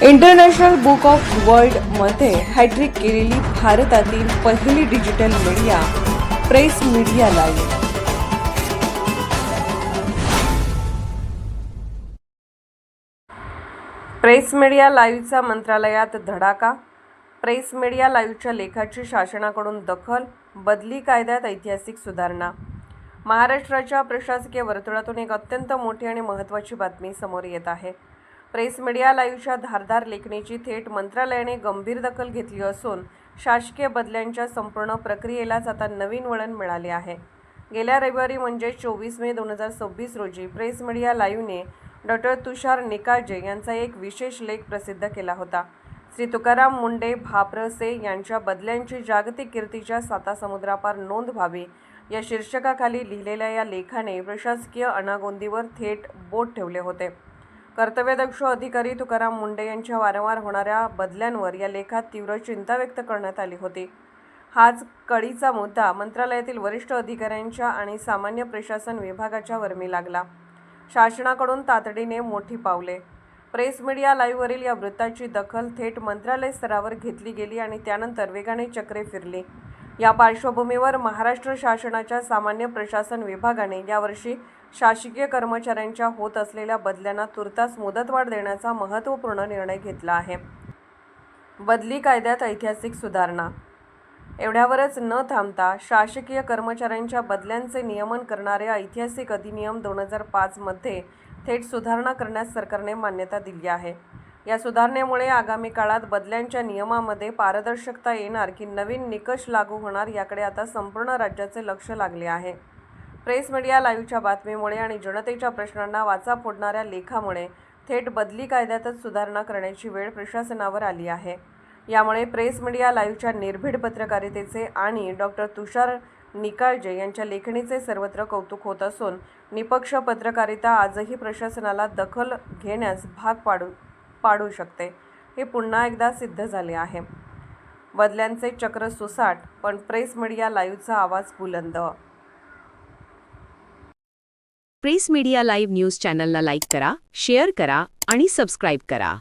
International book of वर्ल्डमध्ये hattrick केलेली भारतातील पहिली digital media press media live. Press media लाईव्हचा मंत्रालयात धडाका. प्रेस मीडिया लाईव्हच्या लेखाची शासनाकडून दखल. बदली कायद्यात ऐतिहासिक सुधारणा. महाराष्ट्राच्या प्रशासकीय वर्तुळातून एक अत्यंत मोठी आणि महत्त्वाची बातमी समोर येत आहे. प्रेस मीडिया लाईव्हच्या धारदार लेखणीची थेट मंत्रालयाने गंभीर दखल घेतली असून शासकीय बदल्यांच्या संपूर्ण प्रक्रियेलाच आता नवीन वळण मिळाले आहे. गेल्या रविवारी म्हणजे 24 मे 2026 रोजी प्रेस मीडिया लाईव्हने डॉ. तुषार निकाळजे यांचा एक विशेष लेख प्रसिद्ध केला होता. श्री तुकाराम मुंडे भाप्रसे यांच्या बदल्यांची जागतिक कीर्तीच्या सातासमुद्रापार नोंद व्हावी या शीर्षकाखाली लिहिलेल्या या लेखाने प्रशासकीय अनागोंदीवर थेट बोट ठेवले होते. कर्तव्यदक्ष अधिकारी तुकाराम मुंडे यांच्या वारंवार होणाऱ्या बदल्यांवर या लेखात तीव्र चिंता व्यक्त करण्यात आली होती. हाच कळीचा मुद्दा मंत्रालयातील वरिष्ठ अधिकाऱ्यांच्या आणि सामान्य प्रशासन विभागाच्या वर्मी लागला. शासनाकडून तातडीने मोठी पावले. प्रेस मीडिया लाईव्हवरील या वृत्ताची दखल थेट मंत्रालय स्तरावर घेतली गेली आणि त्यानंतर वेगाने चक्रे फिरली. या पार्श्वभूमीवर महाराष्ट्र शासनाच्या सामान्य प्रशासन विभागाने यावर्षी शासकीय कर्मचाऱ्यांच्या होत असलेल्या बदल्यांना तुर्तास मुदतवाढ देण्याचा महत्त्वपूर्ण निर्णय घेतला आहे. बदली कायद्यात ऐतिहासिक सुधारणा. एवढ्यावरच न थांबता शासकीय कर्मचाऱ्यांच्या बदल्यांचे नियमन करणारे ऐतिहासिक अधिनियम 2005 मध्ये थेट सुधारणा करण्यास सरकारने मान्यता दिली आहे. या सुधारणेमुळे आगामी काळात बदल्यांच्या नियमामध्ये पारदर्शकता येणार की नवीन निकष लागू होणार याकडे आता संपूर्ण राज्याचे लक्ष लागले आहे. प्रेस मीडिया लाईव्हच्या बातमीमुळे आणि जनतेच्या प्रश्नांना वाचा फोडणाऱ्या लेखामुळे थेट बदली कायद्यातच सुधारणा करण्याची वेळ प्रशासनावर आली आहे. यामुळे प्रेस मीडिया लाईव्हच्या निर्भीड पत्रकारितेचे आणि डॉ. तुषार निकाळजे यांच्या लेखणीचे सर्वत्र कौतुक होत असून निपक्ष पत्रकारिता आजही प्रशासनाला दखल घेण्यास भाग पाडू शकते हे पुन्हा एकदा सिद्ध झाले आहे. बदल्यांचे चक्र सुसाट, पण प्रेस मीडिया लाईव्हचा आवाज बुलंद. प्रेस मीडिया लाईव्ह न्यूज चॅनलला लाईक करा, शेअर करा आणि सबस्क्राईब करा.